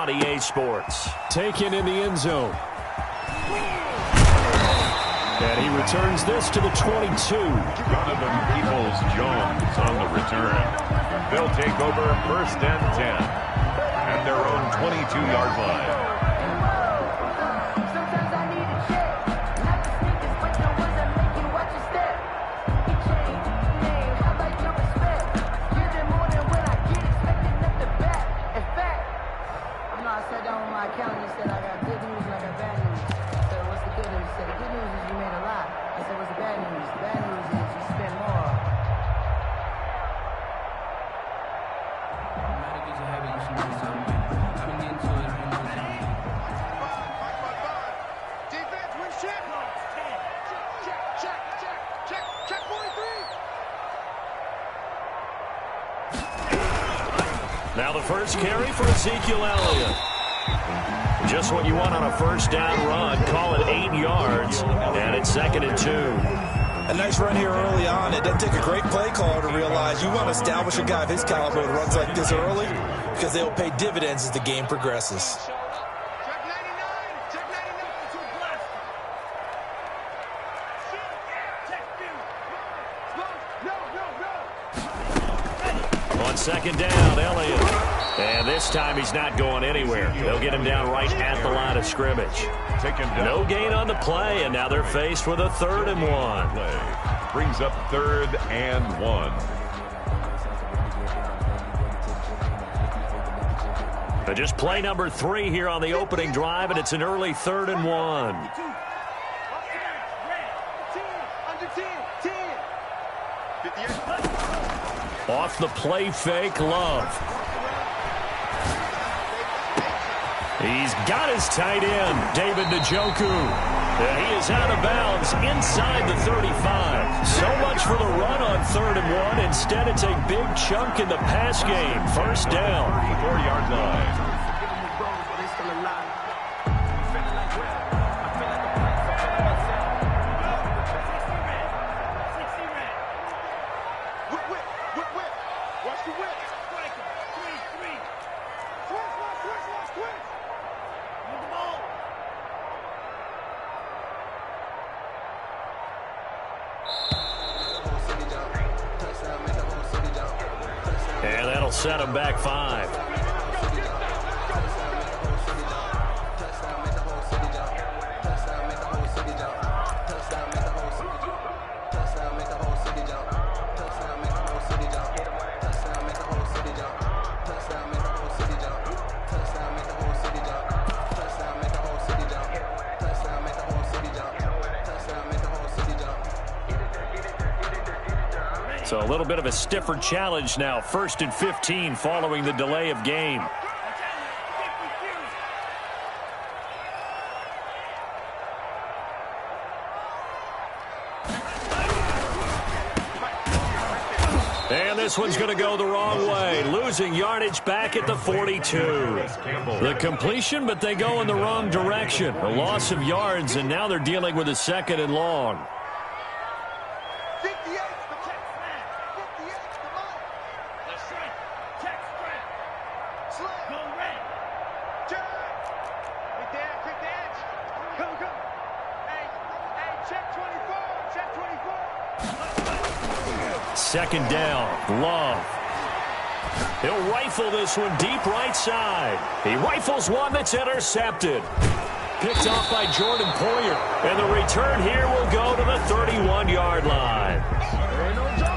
on EA Sports. Taken in the end zone. And he returns this to the 22. Donovan Peoples-Jones on the return. They'll take over 1st and 10 at their own 22-yard line. Now the first carry for Ezekiel Elliott. Just what you want on a first down run. Call it 8 yards, and it's 2nd and 2. A nice run here early on. It doesn't take a great play caller to realize you want to establish a guy of his caliber who runs like this early because they will pay dividends as the game progresses. On 2nd down, Elliott. And this time he's not going anywhere. They'll get him down right at the line of scrimmage. No gain on the play, and now they're faced with a 3rd and 1. Brings up 3rd and 1. Just play number 3 here on the opening drive, and it's an early 3rd and 1. Off the play fake, Love. He's got his tight end, David Njoku. He is out of bounds inside the 35. So much for the run on 3rd and 1. Instead, it's a big chunk in the pass game. First down. 4-yard line. And that'll set him back 5. So a little bit of a stiffer challenge now. 1st and 15 following the delay of game. And this one's going to go the wrong way. Losing yardage back at the 42. The completion, but they go in the wrong direction. A loss of yards, and now they're dealing with a 2nd and long. Second down, Love. He'll rifle this one deep right side. He rifles one that's intercepted. Picked off by Jordan Poyer. And the return here will go to the 31-yard line.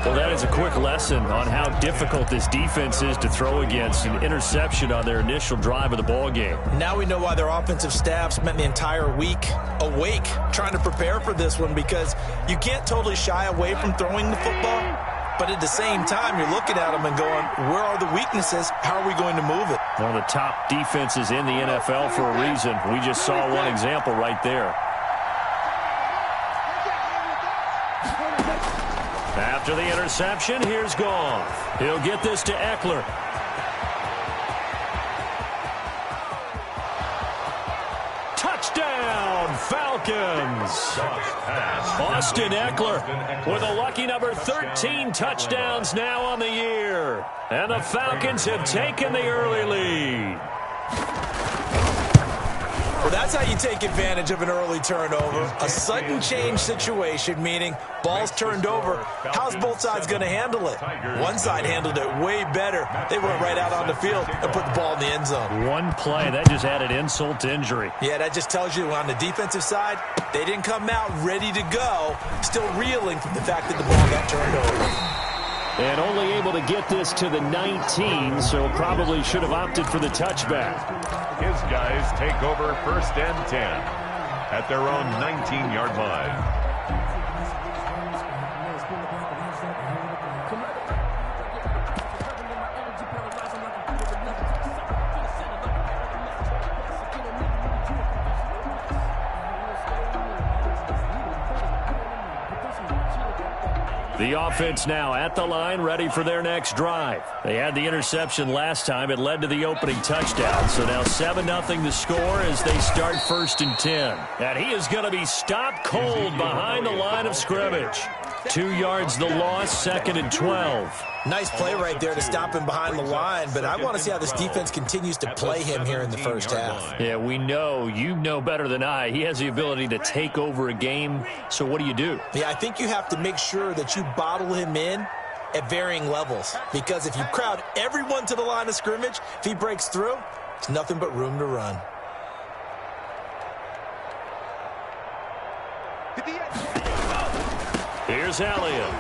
Well, that is a quick lesson on how difficult this defense is to throw against. An interception on their initial drive of the ball game. Now we know why their offensive staff spent the entire week awake trying to prepare for this one, because you can't totally shy away from throwing the football. But at the same time, you're looking at them and going, where are the weaknesses? How are we going to move it? One of the top defenses in the NFL for a reason. We just saw one example right there. After the interception, here's Goff. He'll get this to Eckler. Touchdown, Falcons. Austin Eckler with a lucky number 13 touchdowns now on the year. And the Falcons have taken the early lead. that's how you take advantage of an early turnover. A sudden change situation, meaning ball's turned over. How's both sides going to handle it? One side handled it way better. They went right out on the field and put the ball in the end zone. One play, that just added insult to injury. Yeah, that just tells you on the defensive side, they didn't come out ready to go, still reeling from the fact that the ball got turned over. And only able to get this to the 19, so probably should have opted for the touchback. His guys take over 1st and 10 at their own 19-yard line. The offense now at the line, ready for their next drive. They had the interception last time. It led to the opening touchdown. So now 7-0 the score as they start 1st and 10. And he is going to be stopped cold behind the line of scrimmage. 2 yards the loss, 2nd and 12. Nice play right there to stop him behind the line, but I want to see how this defense continues to play him here in the first half. Yeah, we know. You know better than I. He has the ability to take over a game, so what do? Yeah, I think you have to make sure that you bottle him in at varying levels, because if you crowd everyone to the line of scrimmage, if he breaks through, it's nothing but room to run. Here's Elliott.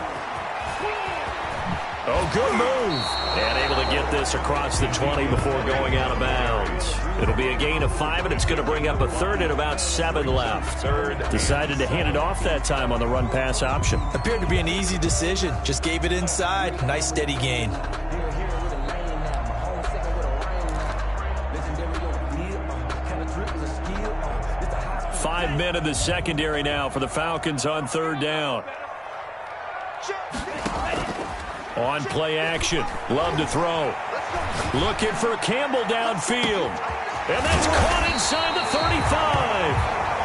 Oh, good move. And able to get this across the 20 before going out of bounds. It'll be a gain of 5, and it's going to bring up a 3rd and about 7 left. Decided to hand it off that time on the run-pass option. Appeared to be an easy decision. Just gave it inside. Nice, steady gain. Five men in the secondary now for the Falcons on 3rd down. On play action. Love to throw. Looking for Campbell downfield. And that's caught inside the 35.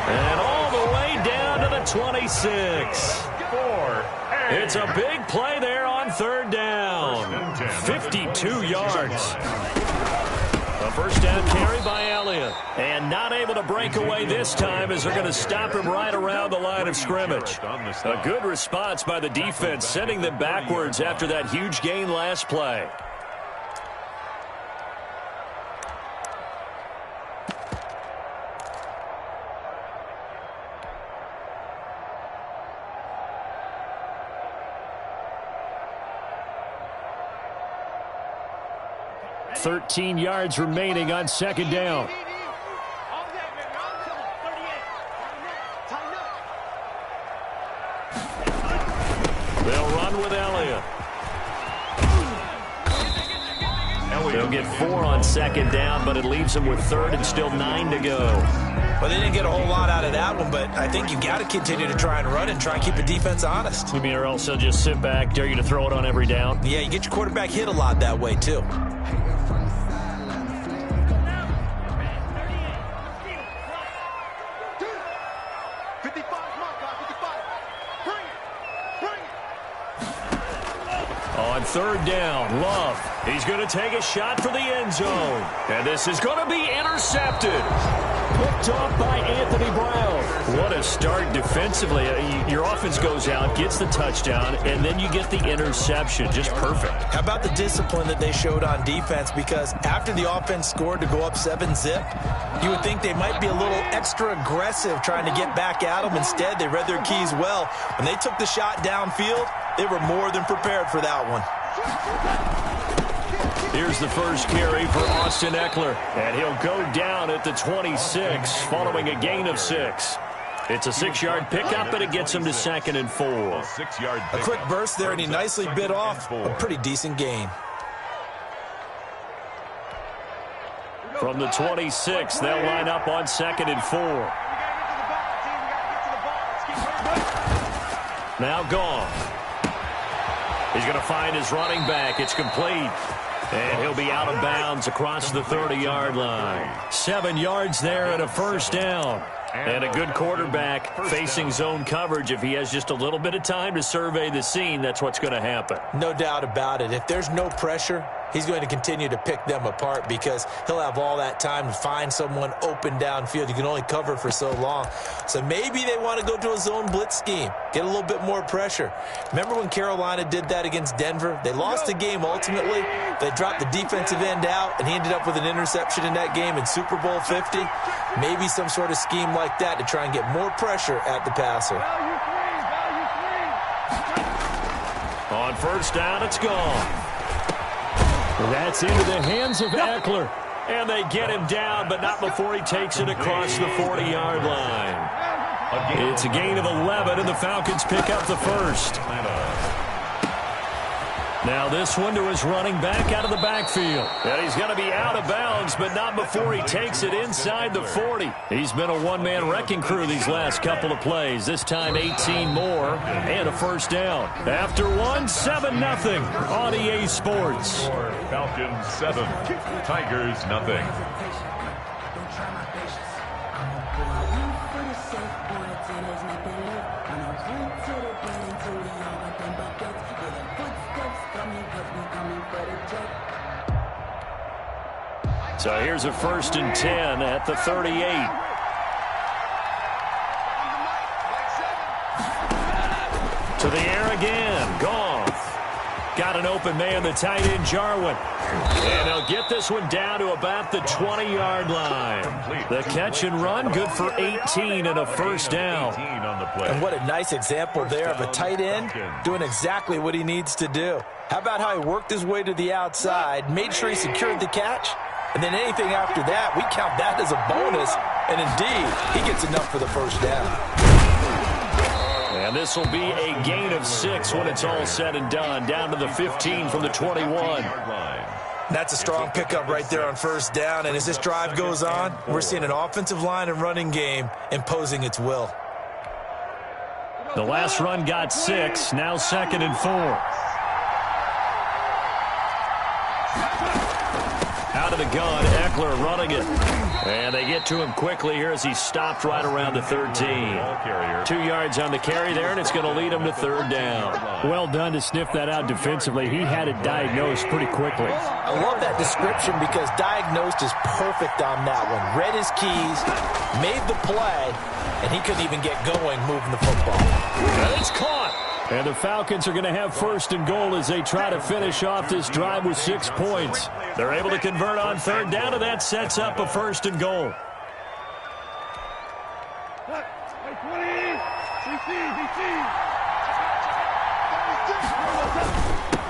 And all the way down to the 26. It's a big play there on 3rd down. 52 yards. A 1st down carry by Elliott. And not able to break away this time as they're going to stop him right around the line of scrimmage. A good response by the defense, sending them backwards after that huge gain last play. $13 yards remaining on 2nd down. They'll run with Elliott. They'll get 4 on 2nd down, but it leaves them with 3rd and still 9 to go. Well, they didn't get a whole lot out of that one, but I think you got to continue to try and run and try and keep the defense honest. You mean, or else they'll just sit back, dare you to throw it on every down? Yeah, you get your quarterback hit a lot that way, too. On 3rd down, Love. He's going to take a shot for the end zone. And this is going to be intercepted. Picked off by Anthony Brown. What a start defensively. Your offense goes out, gets the touchdown, and then you get the interception. Just perfect. How about the discipline that they showed on defense? Because after the offense scored to go up 7-zip, you would think they might be a little extra aggressive trying to get back at them. Instead, they read their keys well. When they took the shot downfield, they were more than prepared for that one. Here's the first carry for Austin Eckler. And he'll go down at the 26 following a gain of 6. It's a 6-yard pickup, and it gets him to 2nd and 4. A quick burst there, and he nicely bit off a pretty decent gain. From the 26, they'll line up on 2nd and 4. Now gone. He's going to find his running back. It's complete. And he'll be out of bounds across the 30-yard line. 7 yards there and a 1st down. And a good quarterback facing zone coverage. If he has just a little bit of time to survey the scene, that's what's going to happen. No doubt about it. If there's no pressure, he's going to continue to pick them apart because he'll have all that time to find someone open downfield. You can only cover for so long. So maybe they want to go to a zone blitz scheme, get a little bit more pressure. Remember when Carolina did that against Denver? They lost the game ultimately. They dropped the defensive end out, and he ended up with an interception in that game in Super Bowl 50. Maybe some sort of scheme like that to try and get more pressure at the passer. On first down, it's gone. That's into the hands of Eckler. And they get him down, but not before he takes it across the 40-yard line. It's a gain of 11, and the Falcons pick up the first. Now this one to his running back out of the backfield. And he's going to be out of bounds, but not before he takes it inside the 40. He's been a one-man wrecking crew these last couple of plays. This time 18 more and a first down. After one, 7-0 on EA Sports. Falcons 7, Tigers nothing. So here's a 1st and 10 at the 38. To the air again. Goff. Got an open man, the tight end, Jarwin. And they'll get this one down to about the 20-yard line. The catch and run, good for 18 and a first down. And what a nice example there of a tight end doing exactly what he needs to do. How about how he worked his way to the outside, made sure he secured the catch, and then anything after that, we count that as a bonus. And indeed, he gets enough for the first down. And this will be a gain of 6 when it's all said and done. Down to the 15 from the 21. That's a strong pickup right there on first down. And as this drive goes on, we're seeing an offensive line and running game imposing its will. The last run got 6. Now 2nd and 4. Out of the gun, Eckler running it. And they get to him quickly here as he stopped right around the 13. 2 yards on the carry there, and it's going to lead him to 3rd down. Well done to sniff that out defensively. He had it diagnosed pretty quickly. I love that description because diagnosed is perfect on that one. Read his keys, made the play, and he couldn't even get going moving the football. And it's caught. And the Falcons are going to have 1st and goal as they try to finish off this drive with 6 points. They're able to convert on 3rd down, and that sets up a 1st and goal.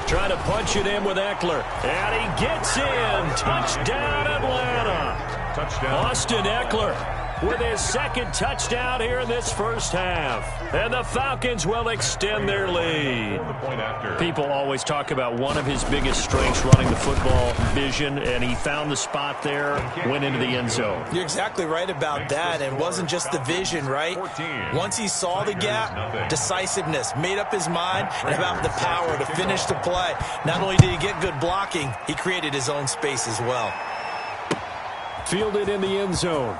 Trying to punch it in with Eckler. And he gets in. Touchdown, Atlanta. Touchdown. Austin Eckler with his 2nd touchdown here in this first half. And the Falcons will extend their lead. People always talk about one of his biggest strengths, running the football, vision, and he found the spot there, went into the end zone. You're exactly right about that. And it wasn't just the vision, right? Once he saw the gap, decisiveness, made up his mind, and about the power to finish the play. Not only did he get good blocking, he created his own space as well. Fielded in the end zone.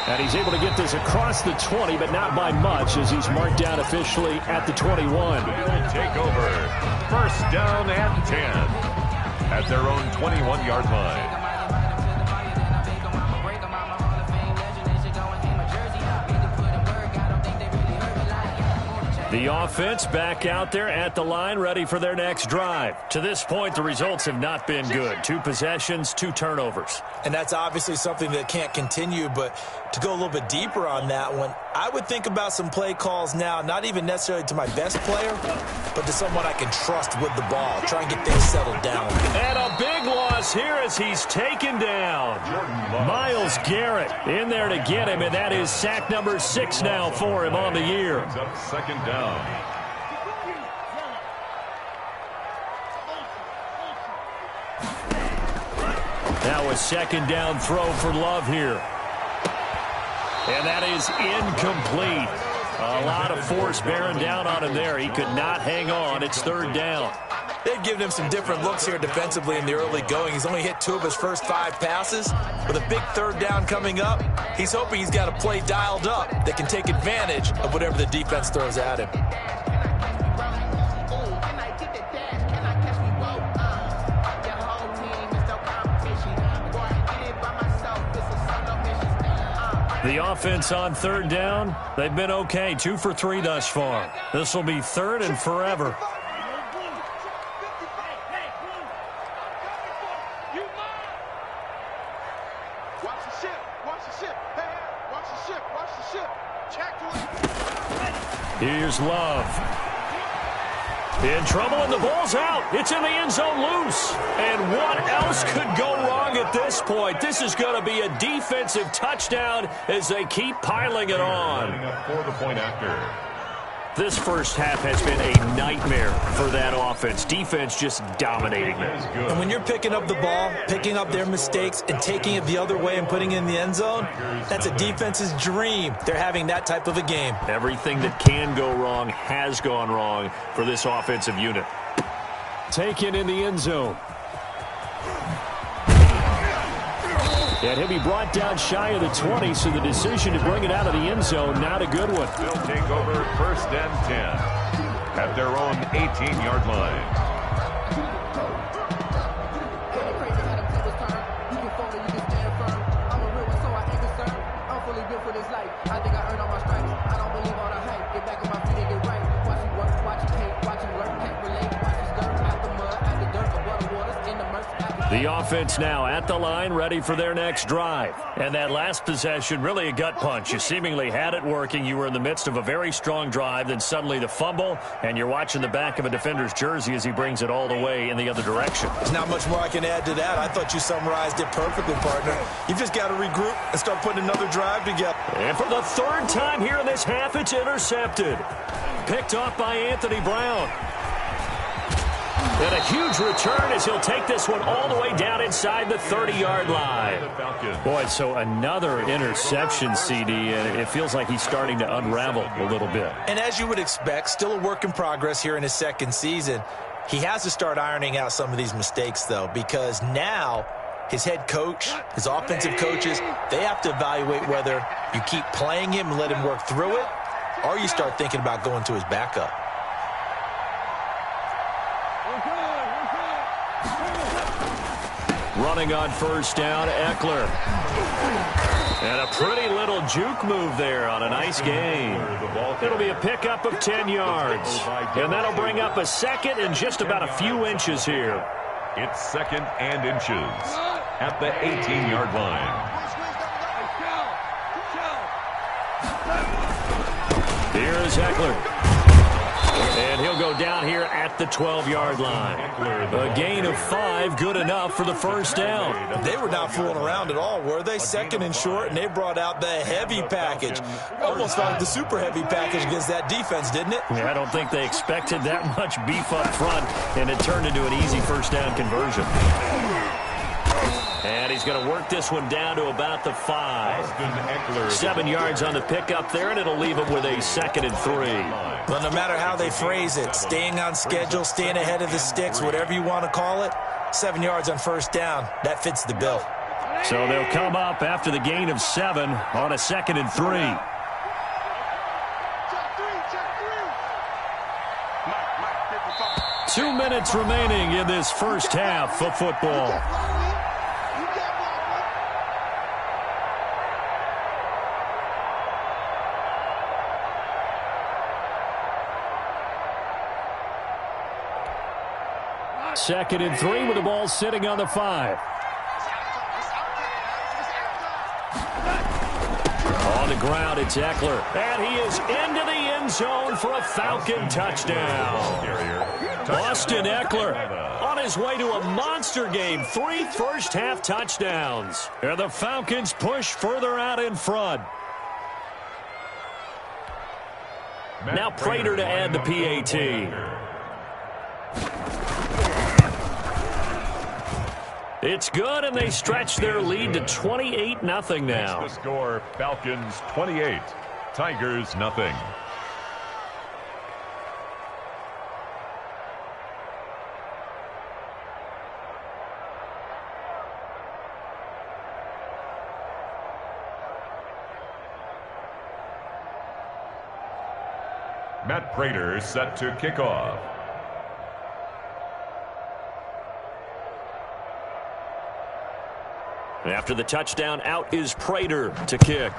And he's able to get this across the 20, but not by much as he's marked down officially at the 21. They'll take over. 1st down and 10 at their own 21-yard line. The offense back out there at the line, ready for their next drive. To this point, the results have not been good. 2 possessions, 2 turnovers. And that's obviously something that can't continue, but to go a little bit deeper on that one, I would think about some play calls now, not even necessarily to my best player, but to someone I can trust with the ball. Try and get things settled down. And a big loss here as he's taken down. Myles Garrett in there to get him, and that is sack number 6 now for him on the year. 2nd down. Now a 2nd down throw for Love here. And that is incomplete. A lot of force bearing down on him there. He could not hang on. It's 3rd down. They've given him some different looks here defensively in the early going. He's only hit 2 of his first 5 passes. With a big 3rd down coming up, he's hoping he's got a play dialed up that can take advantage of whatever the defense throws at him. The offense on third down, they've been okay. 2 for 3 thus far. This will be third and forever. Here's Love. In trouble, and the ball's out. It's in the end zone loose. And what else could go wrong at this point? This is going to be a defensive touchdown as they keep piling it on. For the point after. This first half has been a nightmare for that offense. Defense just dominating them. And when you're picking up the ball, picking up their mistakes, and taking it the other way and putting it in the end zone, that's a defense's dream. They're having that type of a game. Everything that can go wrong has gone wrong for this offensive unit. Taken in the end zone. And he'll be brought down shy of the 20, so the decision to bring it out of the end zone, not a good one. They'll take over first and 10 at their own 18-yard line. The offense now at the line, ready for their next drive. And that last possession, really a gut punch. You seemingly had it working. You were in the midst of a very strong drive, then suddenly the fumble, and you're watching the back of a defender's jersey as he brings it all the way in the other direction. There's not much more I can add to that. I thought you summarized it perfectly, partner. You've just got to regroup and start putting another drive together. And for the third time here in this half, it's intercepted. Picked off by Anthony Brown. And a huge return as he'll take this one all the way down inside the 30-yard line. Boy, so another interception, CD, and it feels like he's starting to unravel a little bit. And as you would expect, still a work in progress here in his second season. He has to start ironing out some of these mistakes, though, because now his head coach, his offensive coaches, they have to evaluate whether you keep playing him and let him work through it, or you start thinking about going to his backup. Running on first down, Eckler. And a pretty little juke move there on a nice game. It'll be a pickup of 10 yards. And that'll bring up a second and just about a few inches here. It's second and inches at the 18-yard line. Here's Eckler. And he'll go down here at the 12-yard line. A gain of 5, good enough for the first down. They were not fooling around at all, were they? Second and short, and they brought out the heavy package. Almost like the super heavy package against that defense, didn't it? Yeah, I don't think they expected that much beef up front, and it turned into an easy first down conversion. And he's going to work this one down to about the 5. 7 yards on the pickup there, and it'll leave him with a 2nd and 3. Well, no matter how they phrase it, staying on schedule, staying ahead of the sticks, whatever you want to call it, 7 yards on first down, that fits the bill. So they'll come up after the gain of 7 on a 2nd and 3. Two minutes remaining in this first half of football. Second and 3 with the ball sitting on the 5. On the ground, it's Eckler. And he is into the end zone for a Falcon touchdown. Austin Eckler on his way to a monster game. 3 first-half touchdowns. And the Falcons push further out in front. Now Prater to add the PAT. It's good, and they stretch their lead to 28-0 now. The score, Falcons 28, Tigers nothing. Matt Prater set to kick off. After the touchdown, out is Prater to kick.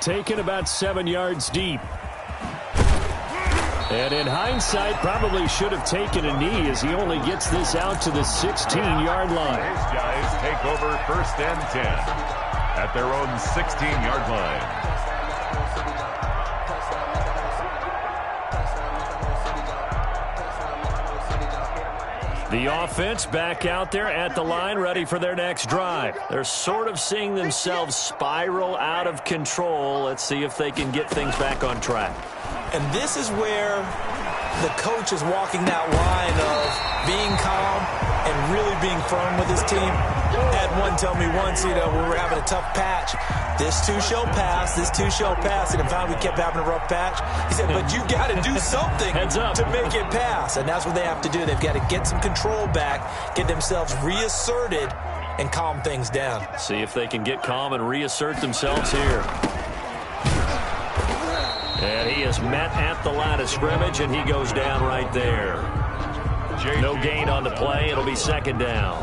taken about 7 yards deep. And in hindsight, probably should have taken a knee as he only gets this out to the 16-yard line. These guys take over 1st and 10 at their own 16-yard line. The offense back out there at the line, ready for their next drive. They're sort of seeing themselves spiral out of control. Let's see if they can get things back on track. And this is where the coach is walking that line of being calm and really being firm with his team. Had one tell me once, when we were having a tough patch, this too shall pass, this too shall pass. And in fact, we kept having a rough patch. He said, but you got to do something to make it pass. And that's what they have to do. They've got to get some control back, get themselves reasserted, and calm things down. See if they can get calm and reassert themselves here. And he is met at the line of scrimmage, and he goes down right there. No gain on the play. It'll be 2nd down.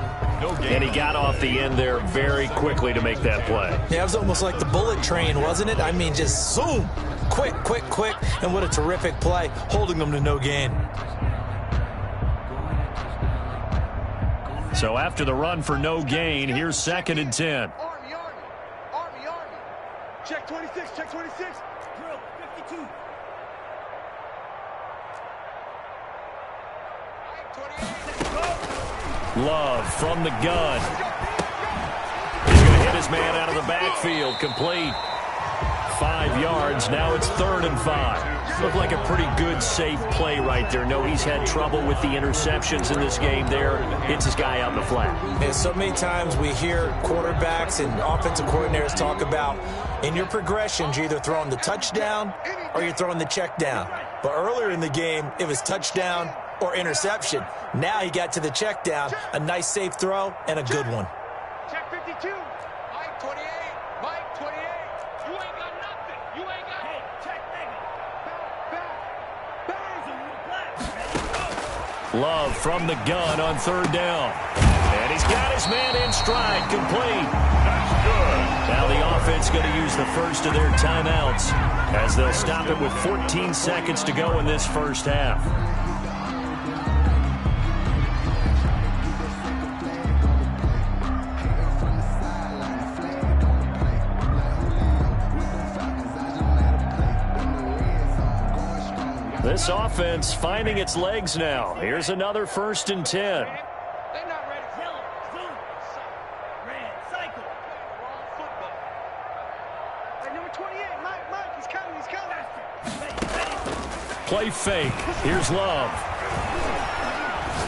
And he got off the end there very quickly to make that play. Yeah, it was almost like the bullet train, wasn't it? I mean, just zoom. Quick, quick, quick. And what a terrific play, holding them to no gain. So after the run for no gain, here's 2nd and 10. Army. Check 26, check 26. Drill, 52. Love from the gun. He's going to hit his man out of the backfield. Complete. 5 yards. Now it's 3rd and 5. Looked like a pretty good, safe play right there. No, he's had trouble with the interceptions in this game there. Hits his guy out in the flat. And so many times we hear quarterbacks and offensive coordinators talk about in your progressions, you're either throwing the touchdown or you're throwing the check down. But earlier in the game, it was touchdown or interception. Now he got to the check down, a nice safe throw, and a good one. Check 52. Mike 28. Mike 28. You ain't got nothing. You ain't got it. Check nigga. Back. Love from the gun on 3rd down. And he's got his man in stride. Complete. That's good. Now the offense going to use the first of their timeouts as they'll stop it with 14 seconds to go in this first half. This offense finding its legs now. Here's another 1st and 10. They're not ready. Red, cycle. Wrong football. Hey, number 28, Mike, he's coming. Play fake. Here's Love.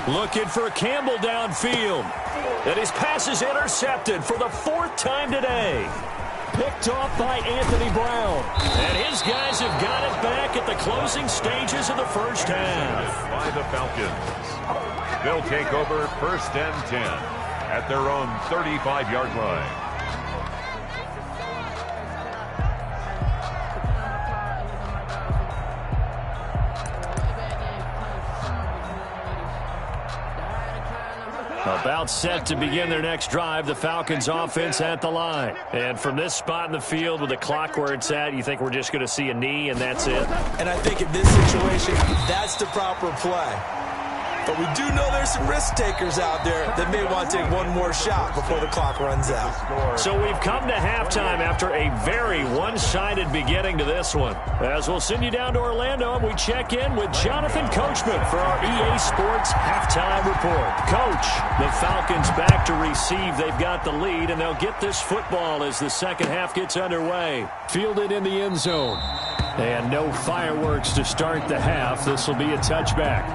Looking for Campbell downfield. And his pass is intercepted for the 4th time today. Picked off by Anthony Brown. And his guys have got it back at the closing stages of the first half. By the Falcons. They'll take over 1st and 10 at their own 35-yard line. About set to begin their next drive, the Falcons offense at the line. And from this spot in the field with the clock where it's at, you think we're just going to see a knee and that's it? And I think in this situation, that's the proper play. But we do know there's some risk takers out there that may want to take one more shot before the clock runs out. So we've come to halftime after a very one-sided beginning to this one. As we'll send you down to Orlando, and we check in with Jonathan Coachman for our EA Sports Halftime Report. Coach, the Falcons back to receive. They've got the lead, and they'll get this football as the second half gets underway. Fielded in the end zone. And no fireworks to start the half. This will be a touchback.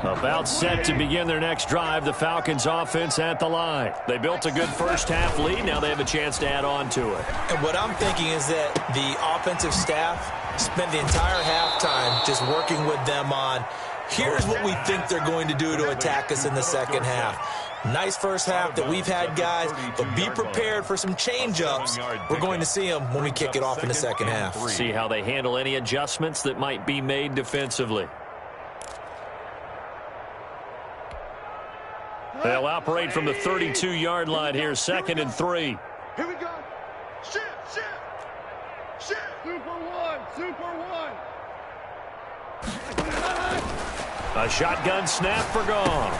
About set to begin their next drive, the Falcons offense at the line. They built a good first half lead. Now they have a chance to add on to it. And what I'm thinking is that the offensive staff spent the entire halftime just working with them on Here's what we think they're going to do to attack us in the second half. Nice first half that we've had, guys, but be prepared for some change-ups. We're going to see them when we kick it off in the second half. See how they handle any adjustments that might be made defensively. They'll operate from the 32-yard line here, 2nd and 3. Here we go. Shift. Super one. A shotgun snap for Goff.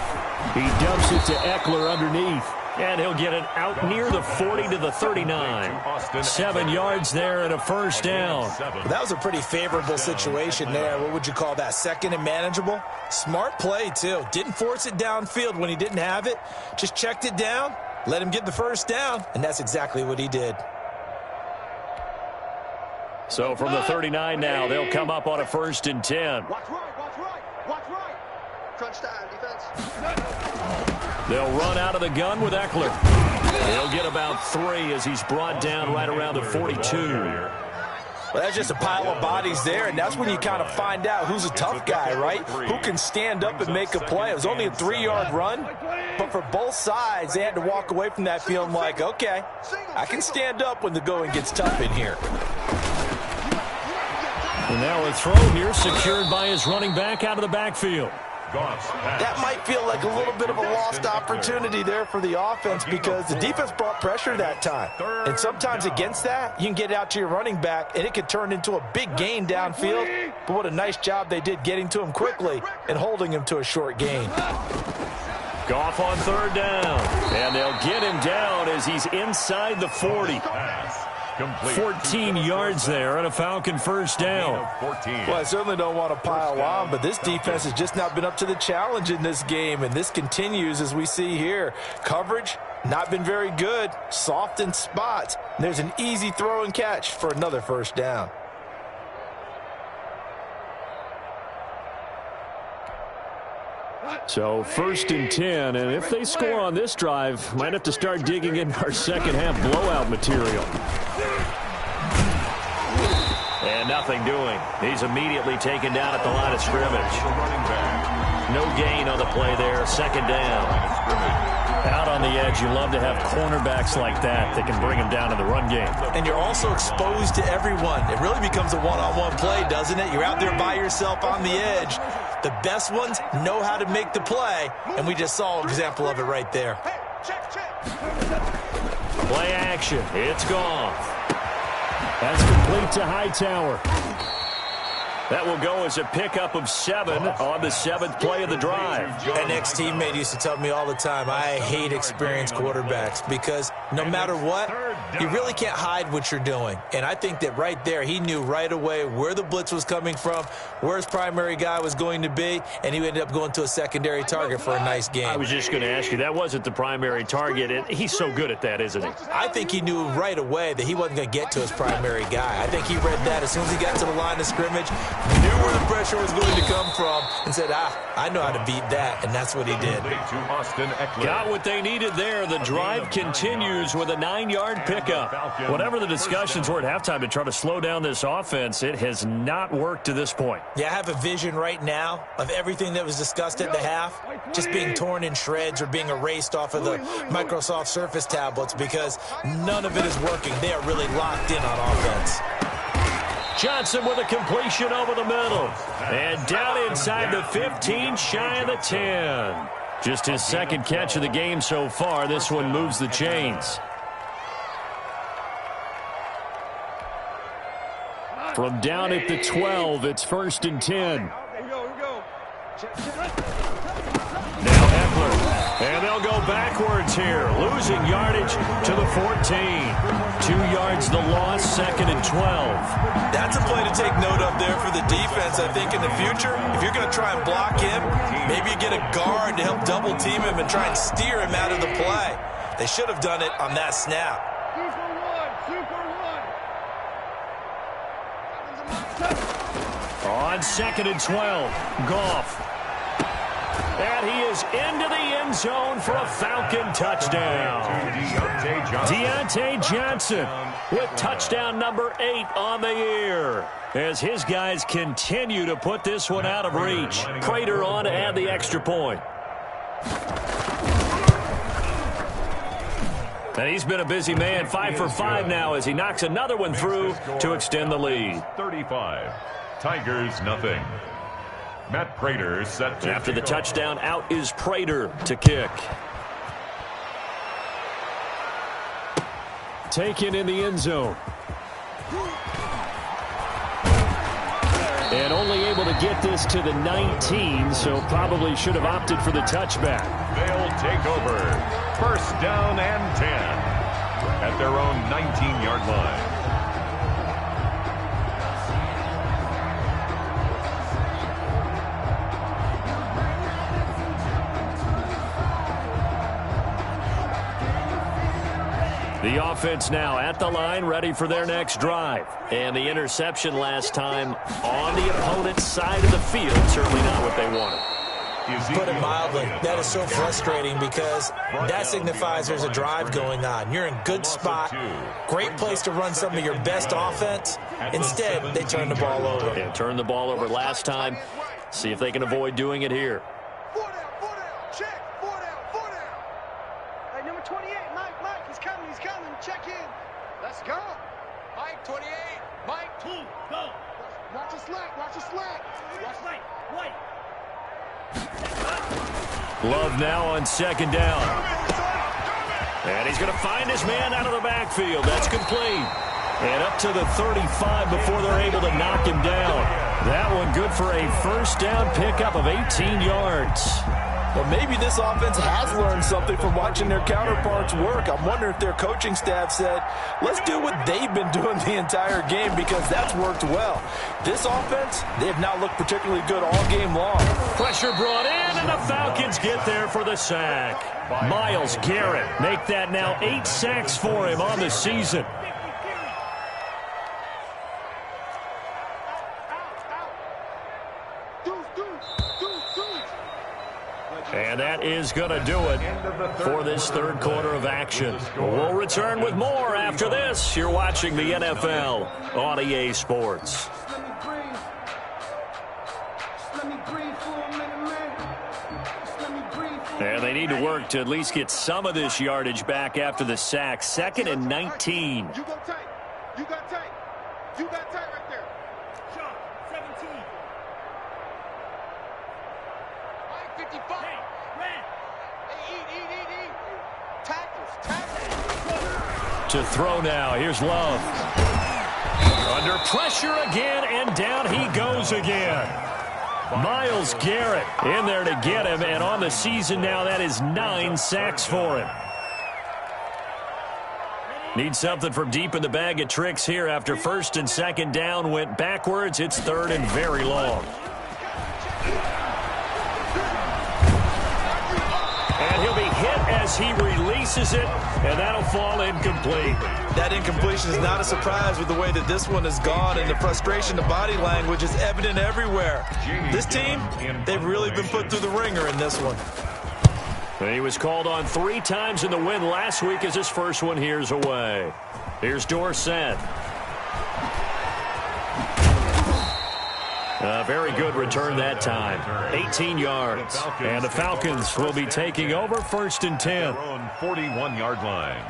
He dumps it to Eckler underneath. And he'll get it out near the 40 to the 39. 7 yards there and a first down. Well, that was a pretty favorable situation there. What would you call that? Second and manageable? Smart play, too. Didn't force it downfield when he didn't have it. Just checked it down, let him get the first down, and that's exactly what he did. So from the 39 now, they'll come up on a 1st and 10. Watch right. Crunch time, defense. They'll run out of the gun with Eckler. He'll get about 3 as he's brought down right around the 42. Well, that's just a pile of bodies there, and that's when you kind of find out who's a tough guy, right? Who can stand up and make a play. It was only a 3-yard run, but for both sides, they had to walk away from that feeling like, okay, I can stand up when the going gets tough in here. And now a throw here secured by his running back out of the backfield. That might feel like a little bit of a lost opportunity there for the offense because the defense brought pressure that time. And sometimes against that, you can get out to your running back, and it could turn into a big gain downfield. But what a nice job they did getting to him quickly and holding him to a short gain. Goff on 3rd down. And they'll get him down as he's inside the 40. 14 yards there and a Falcon first down. Well, I certainly don't want to pile on, but this defense has just not been up to the challenge in this game, and this continues as we see here. Coverage, not been very good, soft in spots. And there's an easy throw and catch for another first down. So 1st and 10, and if they score on this drive, might have to start digging in our second half blowout material. And nothing doing. He's immediately taken down at the line of scrimmage. No gain on the play there, 2nd down. Out on the edge, you love to have cornerbacks like that can bring him down in the run game. And you're also exposed to everyone. It really becomes a one-on-one play, doesn't it? You're out there by yourself on the edge. The best ones know how to make the play, and we just saw an example of it right there. Play action. It's gone. That's complete to Hightower. That will go as a pickup of 7 on the 7th play of the drive. An ex-teammate used to tell me all the time, I hate experienced quarterbacks because no matter what, you really can't hide what you're doing. And I think that right there, he knew right away where the blitz was coming from, where his primary guy was going to be, and he ended up going to a secondary target for a nice game. I was just going to ask you, that wasn't the primary target. And he's so good at that, isn't he? I think he knew right away that he wasn't going to get to his primary guy. I think he read that as soon as he got to the line of scrimmage, knew where the pressure was going to come from, and said, I know how to beat that, and that's what he did. Got what they needed there. The drive continues with a 9-yard pickup. Whatever the discussions were at halftime to try to slow down this offense, it has not worked to this point. Yeah, I have a vision right now of everything that was discussed at the half just being torn in shreds or being erased off of the Microsoft Surface tablets because none of it is working. They are really locked in on offense. Johnson with a completion over the middle. And down inside the 15, shy of the 10. Just his 2nd catch of the game so far. This one moves the chains. From down at the 12, it's 1st and 10. Now Eckler. And they'll go backwards here. Losing yardage to the 14. 2 yards the loss, 2nd and 12. That's a play to take note of there for the defense, I think, in the future. If you're going to try and block him, maybe you get a guard to help double team him and try and steer him out of the play. They should have done it on that snap. On 2nd and 12, Goff. And he is into the end zone for a Falcon touchdown. Deontay Johnson with touchdown number 8 on the year, as his guys continue to put this one out of reach. Prater on to add the extra point. And he's been a busy man, 5 for 5 now as he knocks another one through to extend the lead. 35. Tigers nothing. Matt Prater set to after the touchdown. Out is Prater to kick. Taken in the end zone. And only able to get this to the 19, so probably should have opted for the touchback. They'll take over. First down and 10 at their own 19-yard line. The offense now at the line, ready for their next drive. And the interception last time on the opponent's side of the field. Certainly not what they wanted. Put it mildly, that is so frustrating because that signifies there's a drive going on. You're in good spot, great place to run some of your best offense. Instead, they turn the ball over. Yeah, turned the ball over last time. See if they can avoid doing it here. Number 28, Mike, he's coming, check in. Let's go. Mike, 28, Mike, 2, go. Watch the slack. Watch the slack. Wait. Love now on second down. And he's going to find his man out of the backfield. That's complete. And up to the 35 before they're able to knock him down. That one good for a first down pickup of 18 yards. Well, maybe this offense has learned something from watching their counterparts work. I'm wondering if their coaching staff said, let's do what they've been doing the entire game because that's worked well. This offense, they have not looked particularly good all game long. Pressure brought in, and the Falcons get there for the sack. Myles Garrett make that now 8 sacks for him on the season. And that is going to do it for this third quarter of action. We'll return with more after this. You're watching the NFL on EA Sports. And they need to work to at least get some of this yardage back after the sack. 2nd and 19. You go tight. You got tight. You got tight right there. Sean, 17. Mike, 55. Hey, eat. Tackles. To throw now. Here's Love. Under pressure again, and down he goes again. Myles Garrett in there to get him, and on the season now, that is 9 sacks for him. Need something from deep in the bag of tricks here after first and second down went backwards. It's third and very long. And he'll be hit as he releases it, and that'll fall incomplete. That incompletion is not a surprise with the way that this one has gone, and the frustration, the body language is evident everywhere. This team, they've really been put through the ringer in this one. He was called on 3 times in the win last week as his first one here's away. Here's Dorsett. A very good return that time. 18 yards. And the Falcons will be taking over 1st and 10. 41-yard line.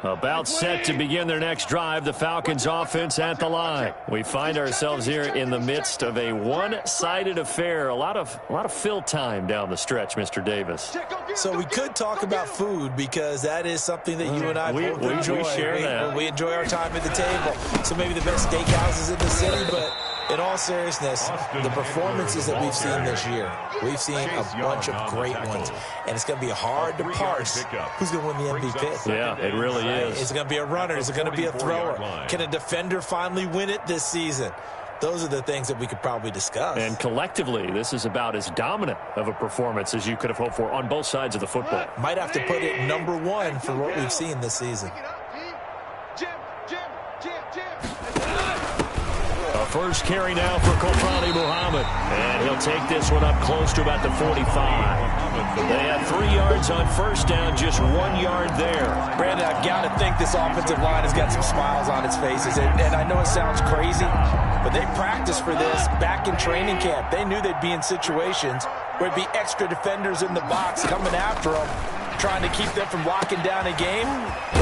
About set to begin their next drive, the Falcons offense at the line. We find ourselves here in the midst of a one-sided affair. A lot of fill time down the stretch, Mr. Davis. So we could talk about food because that is something that you and I both enjoy. We share that. We enjoy our time at the table. So maybe the best steakhouses in the city, but in all seriousness, the performances that we've seen this year, we've seen a bunch of great ones. And it's going to be hard to parse who's going to win the MVP. Yeah, it really is. Is it going to be a runner? Is it going to be a thrower? Can a defender finally win it this season? Those are the things that we could probably discuss. And collectively, this is about as dominant of a performance as you could have hoped for on both sides of the football. Might have to put it number 1 for what we've seen this season. Jim. First carry now for Kofrani Muhammad. And he'll take this one up close to about the 45. They have 3 yards on first down, just 1 yard there. Brandon, I've got to think this offensive line has got some smiles on its faces. And I know it sounds crazy, but they practiced for this back in training camp. They knew they'd be in situations where it'd be extra defenders in the box coming after them, trying to keep them from locking down a game.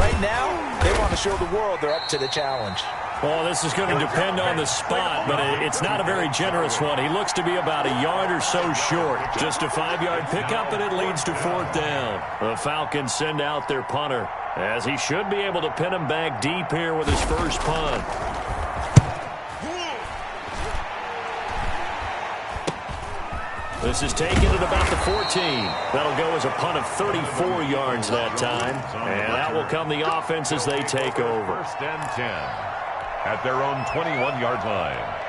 Right now, they want to show the world they're up to the challenge. Well, this is going to depend on the spot, but it's not a very generous one. He looks to be about a yard or so short. Just a 5-yard pickup, and it leads to 4th down. The Falcons send out their punter, as he should be able to pin him back deep here with his first punt. This is taken at about the 14. That'll go as a punt of 34 yards that time. And that will come the offense as they take over. 1st and 10 at their own 21-yard line.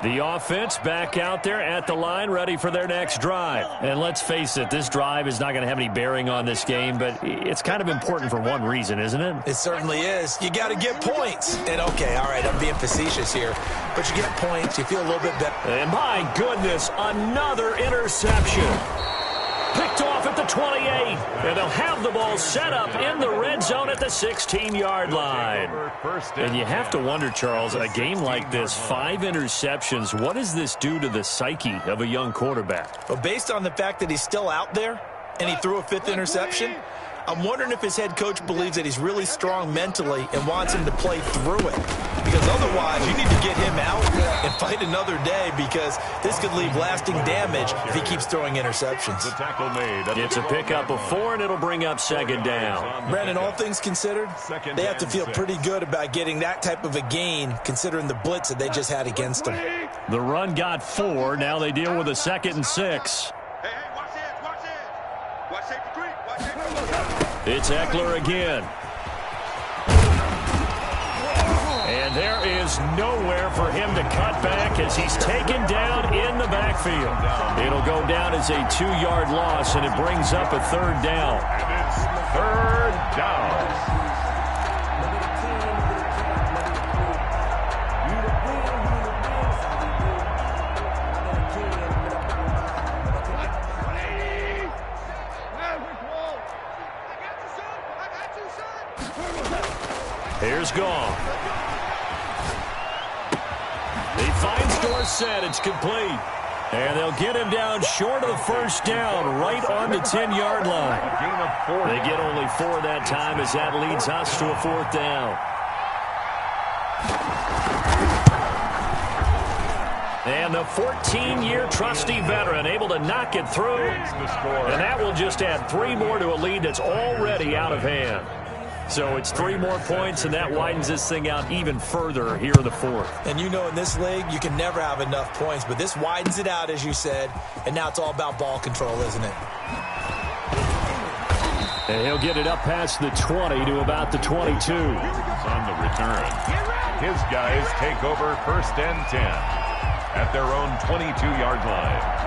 The offense back out there at the line, ready for their next drive. And let's face it, this drive is not going to have any bearing on this game, but it's kind of important for one reason, isn't it? It certainly is. You got to get points. And, okay, all right, I'm being facetious here, but you get points, you feel a little bit better. And my goodness, another interception. Picked off at the 28, and they'll have the ball set up in the red zone at the 16-yard line. And you have to wonder, Charles, a game like this, 5 interceptions, what does this do to the psyche of a young quarterback? Well, based on the fact that he's still out there and he threw a 5th interception, I'm wondering if his head coach believes that he's really strong mentally and wants him to play through it. Because otherwise, you need to get him out and fight another day, because this could leave lasting damage if he keeps throwing interceptions. The tackle made. It's a pickup of 4, and it'll bring up 2nd down. Brandon, all things considered, they have to feel pretty good about getting that type of a gain, considering the blitz that they just had against them. The run got 4. Now they deal with a 2nd and 6. Hey, watch it, watch it. Watch safety 3, watch safety 3. It's Eckler again. And there is nowhere for him to cut back as he's taken down in the backfield. It'll go down as a 2-yard loss, and it brings up a 3rd down. And it's 3rd down. Here's Gong. He finds Dorsett. It's complete. And they'll get him down short of the 1st down, right on the 10-yard line. They get only 4 that time, as that leads us to a 4th down. And the 14-year trusty veteran able to knock it through. And that will just add 3 more to a lead that's already out of hand. So it's 3 more points, and that widens this thing out even further here in the 4th. And you know, in this league, you can never have enough points, but this widens it out, as you said, and now it's all about ball control, isn't it? And he'll get it up past the 20 to about the 22. On the return. His guys take over 1st and 10 at their own 22-yard line.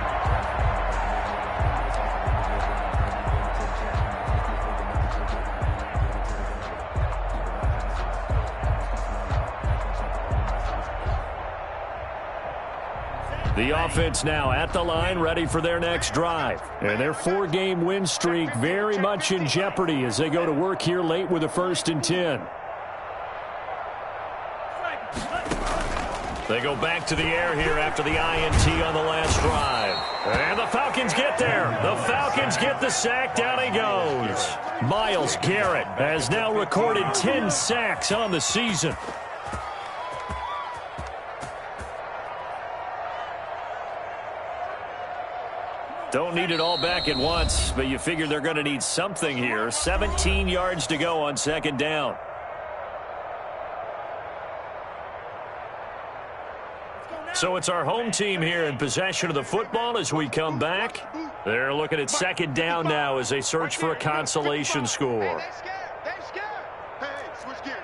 The offense now at the line, ready for their next drive. And their 4-game win streak very much in jeopardy as they go to work here late with a 1st and 10. They go back to the air here after the INT on the last drive. And the Falcons get there. The Falcons get the sack. Down he goes. Myles Garrett has now recorded 10 sacks on the season. Don't need it all back at once, but you figure they're going to need something here. 17 yards to go on 2nd down. So it's our home team here in possession of the football as we come back. They're looking at 2nd down now as they search for a consolation score. They scared. Hey, switch gears.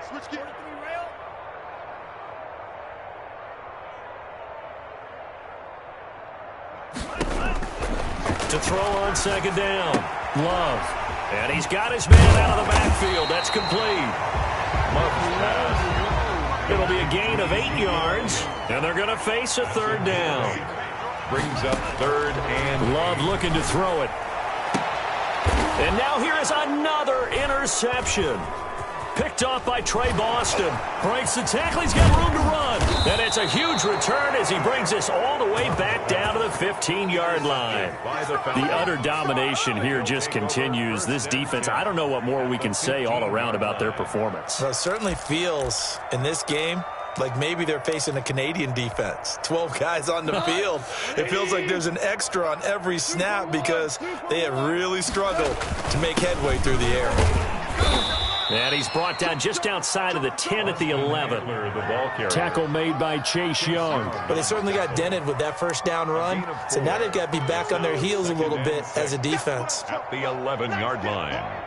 To throw on 2nd down. Love. And he's got his man out of the backfield. That's complete. It'll be a gain of 8 yards, and they're going to face a third down. Brings up third and Love looking to throw it. And now here is another interception. Picked off by Trey Boston. Breaks the tackle. He's got room to run. And it's a huge return as he brings this all the way back down to the 15-yard line. The utter domination here just continues. This defense, I don't know what more we can say all around about their performance. Well, it certainly feels in this game like maybe they're facing a Canadian defense. 12 guys on the field. It feels like there's an extra on every snap because they have really struggled to make headway through the air. And he's brought down just outside of the 10 at the 11. Tackle made by Chase Young. But they certainly got dented with that first down run. So now they've got to be back on their heels a little bit as a defense. at the 11-yard line.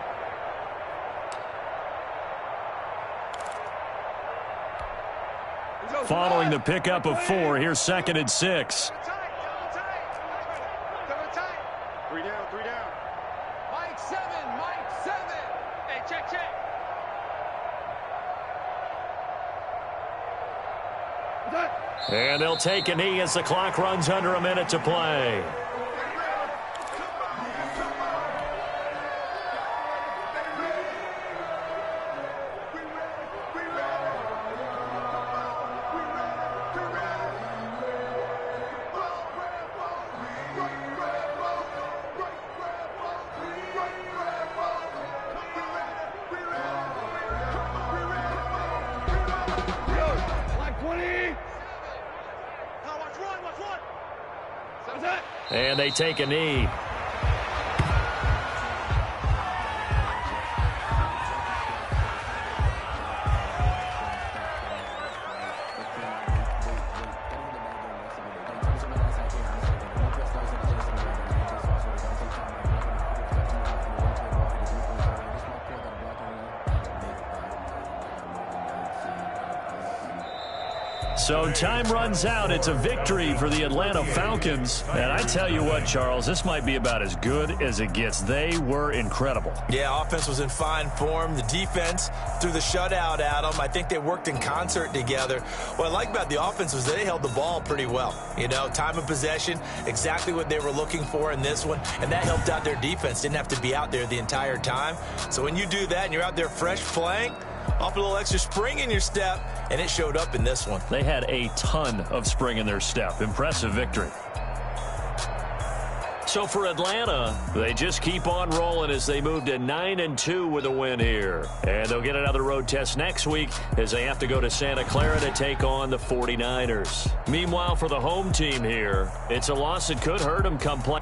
Following the pickup of 4, here's 2nd and 6. Three down. Mike 7. Hey, check. And they'll take a knee as the clock runs under a minute to play. And they take a knee. So time runs out. It's a victory for the Atlanta Falcons. And I tell you what, Charles, this might be about as good as it gets. They were incredible. Yeah, offense was in fine form. The defense threw the shutout at them. I think they worked in concert together. What I like about the offense was they held the ball pretty well. You know, time of possession, exactly what they were looking for in this one. And that helped out their defense. Didn't have to be out there the entire time. So when you do that and you're out there fresh playing, off a little extra spring in your step, and it showed up in this one. They had a ton of spring in their step. Impressive victory. So for Atlanta, they just keep on rolling as they move to 9-2 with a win here. And they'll get another road test next week as they have to go to Santa Clara to take on the 49ers. Meanwhile, for the home team here, it's a loss that could hurt them come play.